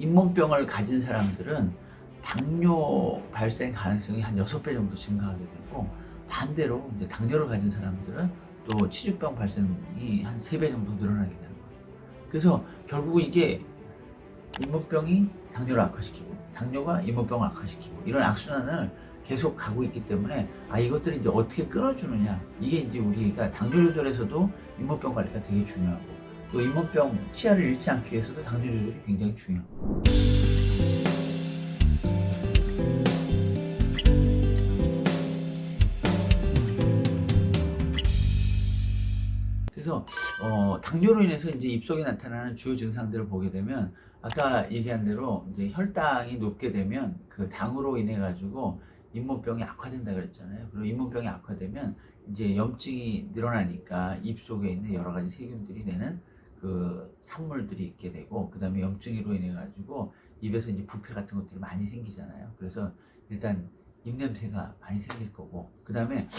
잇몸병을 가진 사람들은 당뇨 발생 가능성이 한 6배 정도 증가하게 되고, 반대로 이제 당뇨를 가진 사람들은 또 치주병 발생이 한 3배 정도 늘어나게 되는 거죠. 그래서 결국은 이게 잇몸병이 당뇨를 악화시키고, 당뇨가 잇몸병을 악화시키고, 이런 악순환을 계속 가고 있기 때문에 이것들을 이제 어떻게 끊어주느냐, 이게 이제 우리가 당뇨 조절에서도 잇몸병 관리가 되게 중요하고, 또 잇몸병 치아를 잃지 않기 위해서도 당뇨 조절이 굉장히 중요하고. 그래서 당뇨로 인해서 이제 입속에 나타나는 주요 증상들을 보게 되면, 아까 얘기한 대로 이제 혈당이 높게 되면 그 당으로 인해 가지고 잇몸병이 악화된다 그랬잖아요. 그리고 잇몸병이 악화되면 이제 염증이 늘어나니까 입속에 있는 여러 가지 세균들이 내는 그 산물들이 있게 되고, 그다음에 염증으로 인해 가지고 입에서 이제 부패 같은 것들이 많이 생기잖아요. 그래서 일단 입냄새가 많이 생길 거고, 그다음에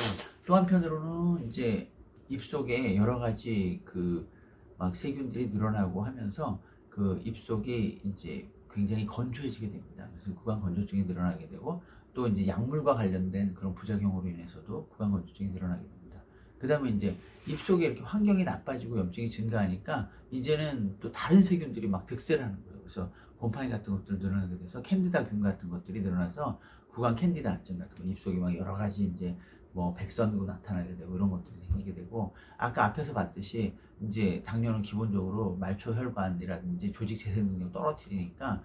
또 한편으로는 이제 입속에 여러 가지 그 막 세균들이 늘어나고 하면서 그 입속이 이제 굉장히 건조해지게 됩니다. 그래서 구강 건조증이 늘어나게 되고, 또 이제 약물과 관련된 그런 부작용으로 인해서도 구강 건조증이 늘어나게 됩니다. 그 다음에 이제 입속에 이렇게 환경이 나빠지고 염증이 증가하니까 이제는 또 다른 세균들이 막 득세를 하는 거예요. 그래서 곰팡이 같은 것들 늘어나게 돼서 캔디다균 같은 것들이 늘어나서 구강 캔디다증 같은 거, 입속에 막 여러 가지 이제 뭐 백선구 나타나게 되고 이런 것들이 생기게 되고, 아까 앞에서 봤듯이 이제 당뇨는 기본적으로 말초혈관이라든지 조직 재생 능력 떨어뜨리니까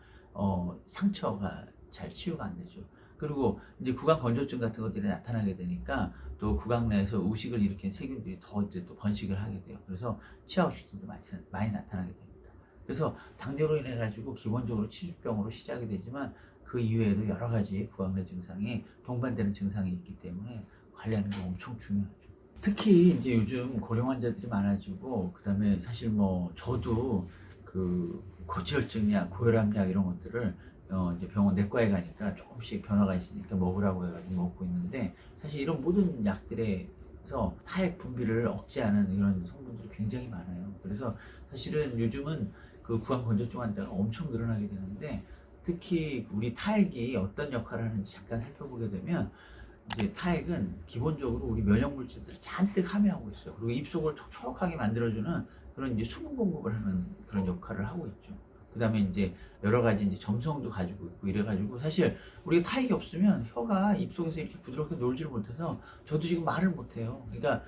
상처가 잘 치유가 안 되죠. 그리고 이제 구강 건조증 같은 것들이 나타나게 되니까 또 구강 내에서 우식을 일으키는 세균들이 더 이제 또 번식을 하게 돼요. 그래서 치아 우식증도 많이 나타나게 됩니다. 그래서 당뇨로 인해 가지고 기본적으로 치주병으로 시작이 되지만 그 이외에도 여러 가지 구강 내 증상이 동반되는 증상이 있기 때문에 관리하는 게 엄청 중요하죠. 특히 이제 요즘 고령 환자들이 많아지고, 그다음에 사실 뭐 저도 그 고지혈증약, 고혈압약 이런 것들을 이제 병원 내과에 가니까 조금씩 변화가 있으니까 먹으라고 해가지고 먹고 있는데, 사실 이런 모든 약들에서 타액 분비를 억제하는 이런 성분들이 굉장히 많아요. 그래서 사실은 요즘은 그 구강 건조증 환자가 엄청 늘어나게 되는데, 특히 우리 타액이 어떤 역할을 하는지 잠깐 살펴보게 되면, 이제 타액은 기본적으로 우리 면역 물질들을 잔뜩 함유하고 있어요. 그리고 입속을 촉촉하게 만들어주는 그런 이제 수분 공급을 하는 그런 역할을 하고 있죠. 그다음에 이제 여러 가지 이제 점성도 가지고 있고 이래가지고, 사실 우리가 타액이 없으면 혀가 입속에서 이렇게 부드럽게 놀지를 못해서 저도 지금 말을 못해요. 그러니까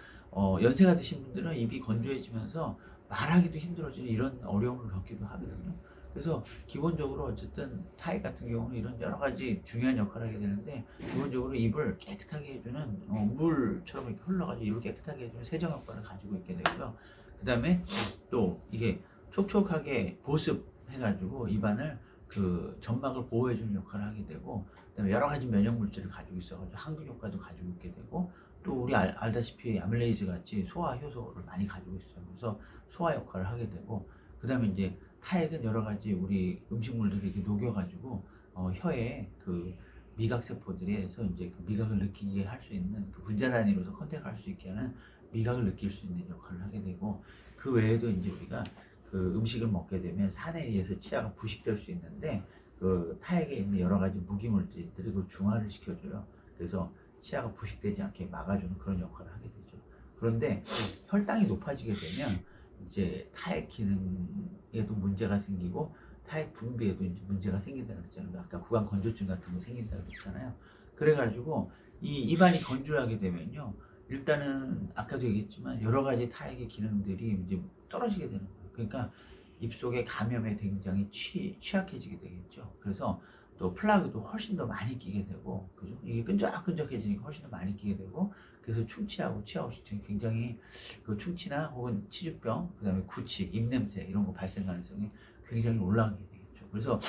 연세가 드신 분들은 입이 건조해지면서 말하기도 힘들어지는 이런 어려움을 겪기도 하거든요. 그래서 기본적으로 어쨌든 타액 같은 경우는 이런 여러 가지 중요한 역할을 하게 되는데, 기본적으로 입을 깨끗하게 해주는 물처럼 이렇게 흘러가지고 입을 깨끗하게 해주는 세정 효과를 가지고 있게 되고요. 그 다음에 또 이게 촉촉하게 보습해가지고 입안을 그 점막을 보호해주는 역할을 하게 되고, 그다음에 여러 가지 면역 물질을 가지고 있어가지고 항균 효과도 가지고 있게 되고, 또 우리 알다시피 아밀레이즈 같이 소화 효소를 많이 가지고 있어요. 그래서 소화 역할을 하게 되고, 그다음에 이제 타액은 여러 가지 우리 음식물들을 이렇게 녹여가지고 혀에 그 미각 세포들에서 이제 그 미각을 느끼게 할 수 있는, 그 분자 단위로서 컨택할 수 있게 하는 미각을 느낄 수 있는 역할을 하게 되고, 그 외에도 이제 우리가 그 음식을 먹게 되면 산에 의해서 치아가 부식될 수 있는데, 그 타액에 있는 여러 가지 무기물질들이 그걸 중화를 시켜줘요. 그래서 치아가 부식되지 않게 막아주는 그런 역할을 하게 되죠. 그런데 혈당이 높아지게 되면 이제 타액 기능에도 문제가 생기고, 타액 분비에도 이제 문제가 생긴다고 그랬잖아요. 아까 구강 건조증 같은 거 생긴다고 그랬잖아요. 그래가지고 이 입안이 건조하게 되면요, 일단은 아까도 얘기했지만 여러 가지 타액의 기능들이 이제 떨어지게 되는 거예요. 그러니까 입속의 감염에 굉장히 취약해지게 되겠죠. 그래서 또 플라그도 훨씬 더 많이 끼게 되고, 그죠? 이게 끈적끈적해지니까 훨씬 더 많이 끼게 되고, 그래서 충치하고 치아 우식증이 굉장히, 그 충치나 혹은 치주병, 그다음에 구취, 입냄새 이런 거 발생 가능성이 굉장히 올라가게 되겠죠. 그래서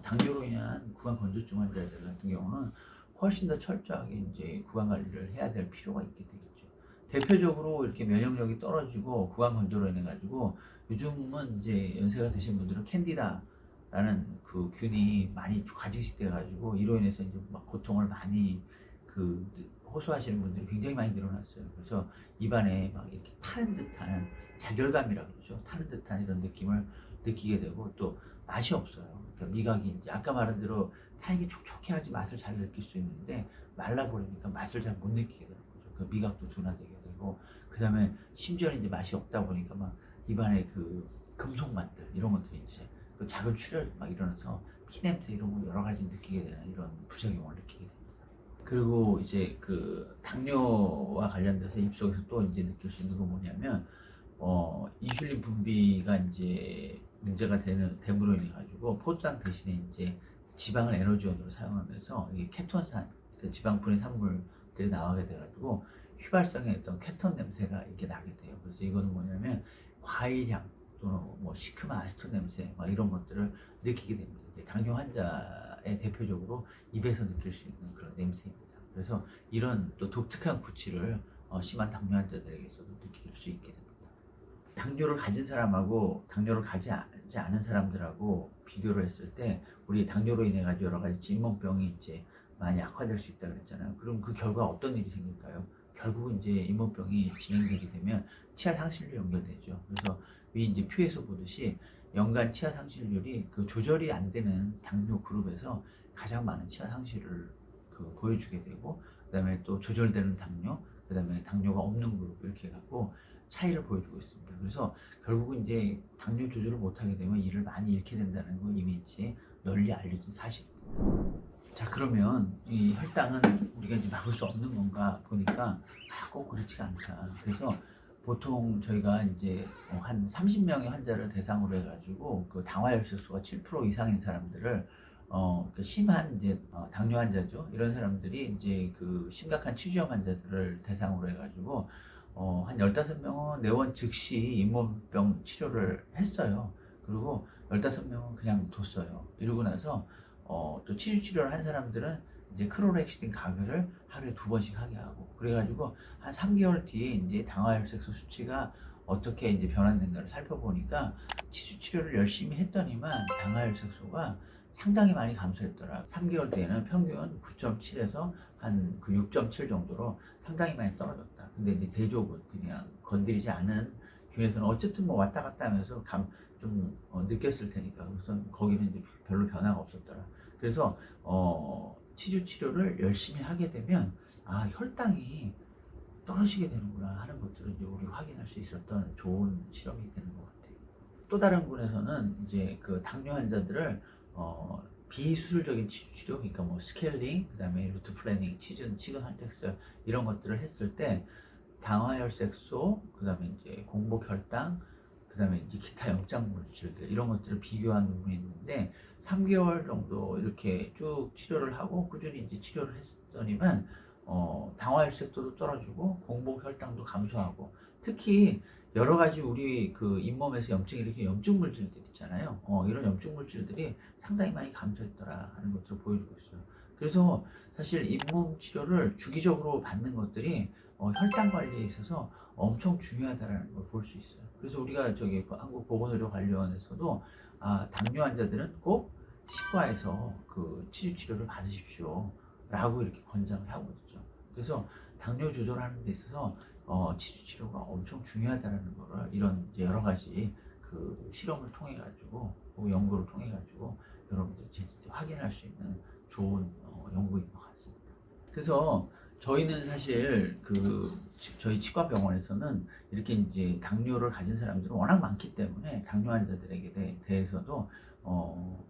당뇨로 인한 구강 건조증 환자들 같은 경우는 훨씬 더 철저하게 이제 구강 관리를 해야 될 필요가 있게 되겠죠. 대표적으로 이렇게 면역력이 떨어지고 구강 건조로 인해 가지고 요즘은 이제 연세가 드신 분들은 캔디다라는 그 균이 많이 가지식돼 가지고, 이로 인해서 이제 막 고통을 많이 그 호소하시는 분들이 굉장히 많이 늘어났어요. 그래서 입안에 막 이렇게 타는 듯한 자결감이라고 그러죠. 타는 듯한 이런 느낌을 느끼게 되고 또 맛이 없어요. 그러니까 미각이 이제 아까 말한 대로 타액이 촉촉해야지 맛을 잘 느낄 수 있는데 말라버리니까 맛을 잘 못 느끼게 되는 거죠. 그 미각도 둔화되게 되고 그다음에 심지어 이제 맛이 없다 보니까 막 입안에 그 금속맛들 이런 것들이 이제 그 작은 출혈 막 일어나서 피냄새 이런 거 여러 가지 느끼게 되는 이런 부작용을 느끼게 됩니다. 그리고 이제 그 당뇨와 관련돼서 입속에서 또 이제 느낄 수 있는 건 뭐냐면 인슐린 분비가 이제 문제가 됨으로 인해 가지고 포도당 대신에 이제 지방을 에너지원으로 사용하면서 이 케톤산, 그 지방분해 산물들이 나오게 돼가지고 휘발성의 어떤 케톤 냄새가 이렇게 나게 돼요. 그래서 이거는 뭐냐면 과일향 또는 뭐 시큼한 아스톤 냄새 막 이런 것들을 느끼게 됩니다. 당뇨 환자의 대표적으로 입에서 느낄 수 있는 그런 냄새입니다. 그래서 이런 또 독특한 구취를 심한 당뇨 환자들에게서도 느낄 수 있게 됩니다. 당뇨를 가진 사람하고 당뇨를 가지 않은 사람들하고 비교를 했을 때 우리 당뇨로 인해 가지고 여러 가지 잇몸병이 이제 많이 악화될 수 있다 그랬잖아요. 그럼 그 결과 어떤 일이 생길까요? 결국은 이제 잇몸병이 진행되게 되면 치아 상실로 연결되죠. 그래서 위 이제 표에서 보듯이 연간 치아 상실률이 그 조절이 안 되는 당뇨 그룹에서 가장 많은 치아 상실을 보여주게 되고 그다음에 또 조절되는 당뇨, 그다음에 당뇨가 없는 그룹 이렇게 갖고 차이를 보여주고 있습니다. 그래서 결국은 이제 당뇨 조절을 못하게 되면 이를 많이 잃게 된다는 건 이미 이제 널리 알려진 사실입니다. 자, 그러면 이 혈당은 우리가 이제 막을 수 없는 건가 보니까 꼭 그렇지가 않다. 그래서 보통 저희가 이제 한 30명의 환자를 대상으로 해가지고 그 당화혈색소가 7% 이상인 사람들을 그 심한 이제 당뇨 환자죠. 이런 사람들이 이제 그 심각한 치주염 환자들을 대상으로 해가지고 한 15명은 내원 즉시 잇몸병 치료를 했어요. 그리고 15명은 그냥 뒀어요. 이러고 나서 또 치주 치료를 한 사람들은 이제 크로렉시딘 가글을 하루에 2번씩 하게 하고 그래가지고 한 3개월 뒤에 이제 당화혈색소 수치가 어떻게 이제 변환된가를 살펴보니까 치주 치료를 열심히 했더니만 당화혈색소가 상당히 많이 감소했더라. 3개월 뒤에는 평균 9.7에서 한 그 6.7 정도로 상당히 많이 떨어졌다. 근데 이제 대조군 그냥 건드리지 않은 균에서는 어쨌든 뭐 왔다 갔다 하면서 좀 느꼈을 테니까 그래서 거기는 이제 별로 변화가 없었더라. 그래서 치주 치료를 열심히 하게 되면 혈당이 떨어지게 되는구나 하는 것들을 이제 우리 확인할 수 있었던 좋은 실험이 되는 것 같아요. 또 다른 군에서는 이제 그 당뇨 환자들을 비수술적인 치주 치료, 그러니까 뭐 스케일링, 그다음에 루트 플래닝, 치근 선택설 이런 것들을 했을 때 당화혈색소, 그다음에 이제 공복 혈당, 그다음에 이제 기타 영장 물질들 이런 것들을 비교한 부분이 있는데 3개월 정도 이렇게 쭉 치료를 하고 꾸준히 이제 치료를 했더니만 당화혈색소도 떨어지고 공복 혈당도 감소하고 특히 여러 가지 우리 그 잇몸에서 염증이 일으키는 염증 물질들 있잖아요. 이런 염증 물질들이 상당히 많이 감소했더라 하는 것들을 보여주고 있어요. 그래서 사실 잇몸 치료를 주기적으로 받는 것들이 혈당 관리에 있어서 엄청 중요하다라는 걸 볼 수 있어요. 그래서 우리가 저기 한국보건의료관리원에서도 당뇨 환자들은 꼭 치과에서 그 치주 치료를 받으십시오 라고 이렇게 권장을 하고 있죠. 그래서 당뇨 조절하는 데 있어서 치주 치료가 엄청 중요하다는 거를 이런 이제 여러 가지 그 실험을 통해 가지고 연구를 통해 가지고 여러분들이 확인할 수 있는 좋은 연구인 것 같습니다. 그래서 저희는 사실 저희 치과병원에서는 이렇게 이제 당뇨를 가진 사람들은 워낙 많기 때문에 당뇨 환자들에게 대해서도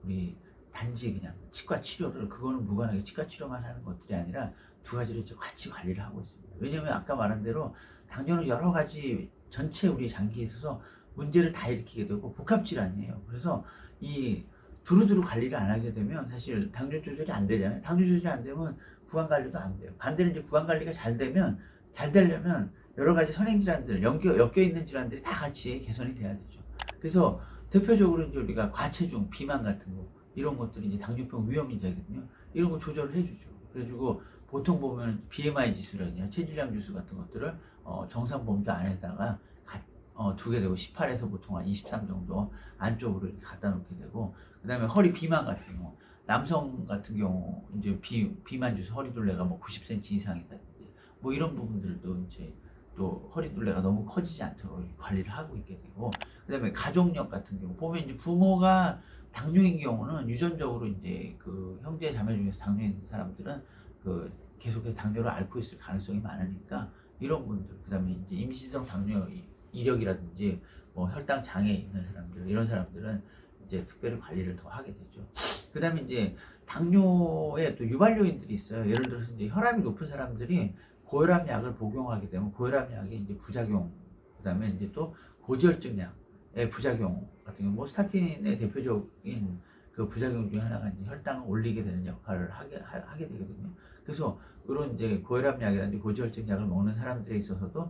우리 단지 그냥 치과 치료를 그거는 무관하게 치과 치료만 하는 것들이 아니라 두 가지를 이제 같이 관리를 하고 있습니다. 왜냐면 아까 말한 대로 당뇨는 여러 가지 전체 우리 장기에 있어서 문제를 다 일으키게 되고 복합 질환이에요. 그래서 이 두루두루 관리를 안 하게 되면 사실 당뇨 조절이 안 되잖아요. 당뇨 조절이 안 되면 구강 관리도 안 돼요. 반대로 이제 구강 관리가 잘 되려면 여러 가지 선행 질환들, 엮여 있는 질환들이 다 같이 개선이 돼야 되죠. 그래서 대표적으로 이제 우리가 과체중, 비만 같은 거 이런 것들이 이제 당뇨병 위험 인자거든요. 이런 거 조절을 해주죠. 그래가지고 보통 보면 BMI 지수라든지 체질량 지수 같은 것들을 정상 범주 안에다가 두게 되고 18에서 보통 한 23 정도 안쪽으로 이렇게 갖다 놓게 되고 그다음에 허리 비만 같은 경우 남성 같은 경우 이제 비만 지수 허리 둘레가 뭐 90cm 이상이다든지 뭐 이런 부분들도 이제 또 허리둘레가 너무 커지지 않도록 관리를 하고 있게 되고, 그다음에 가족력 같은 경우 보면 이제 부모가 당뇨인 경우는 유전적으로 이제 그 형제 자매 중에서 당뇨 있는 사람들은 그 계속해서 당뇨를 앓고 있을 가능성이 많으니까 이런 분들, 그다음에 이제 임신성 당뇨 이력이라든지 뭐 혈당 장애 있는 사람들, 이런 사람들은 이제 특별히 관리를 더 하게 되죠. 그다음에 이제 당뇨에 또 유발요인들이 있어요. 예를 들어서 이제 혈압이 높은 사람들이 고혈압 약을 복용하게 되면 고혈압 약의 이제 부작용, 그다음에 이제 또 고지혈증약의 부작용 같은 경우, 뭐 스타틴의 대표적인 그 부작용 중에 하나가 이제 혈당을 올리게 되는 역할을 하게 되거든요. 그래서 이런 이제 고혈압 약이라든지 고지혈증 약을 먹는 사람들에 있어서도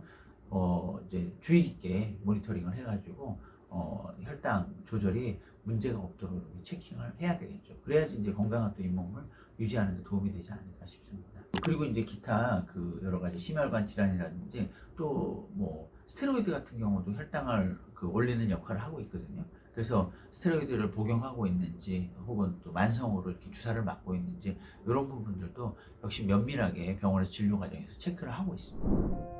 이제 주의 깊게 모니터링을 해가지고 혈당 조절이 문제가 없도록 이렇게 체킹을 해야 되겠죠. 그래야지 이제 건강한 또 잇몸을 유지하는 데 도움이 되지 않을까 싶습니다. 그리고 이제 기타 그 여러 가지 심혈관 질환이라든지 또 뭐 스테로이드 같은 경우도 혈당을 그 올리는 역할을 하고 있거든요. 그래서 스테로이드를 복용하고 있는지 혹은 또 만성으로 이렇게 주사를 맞고 있는지 이런 부분들도 역시 면밀하게 병원의 진료 과정에서 체크를 하고 있습니다.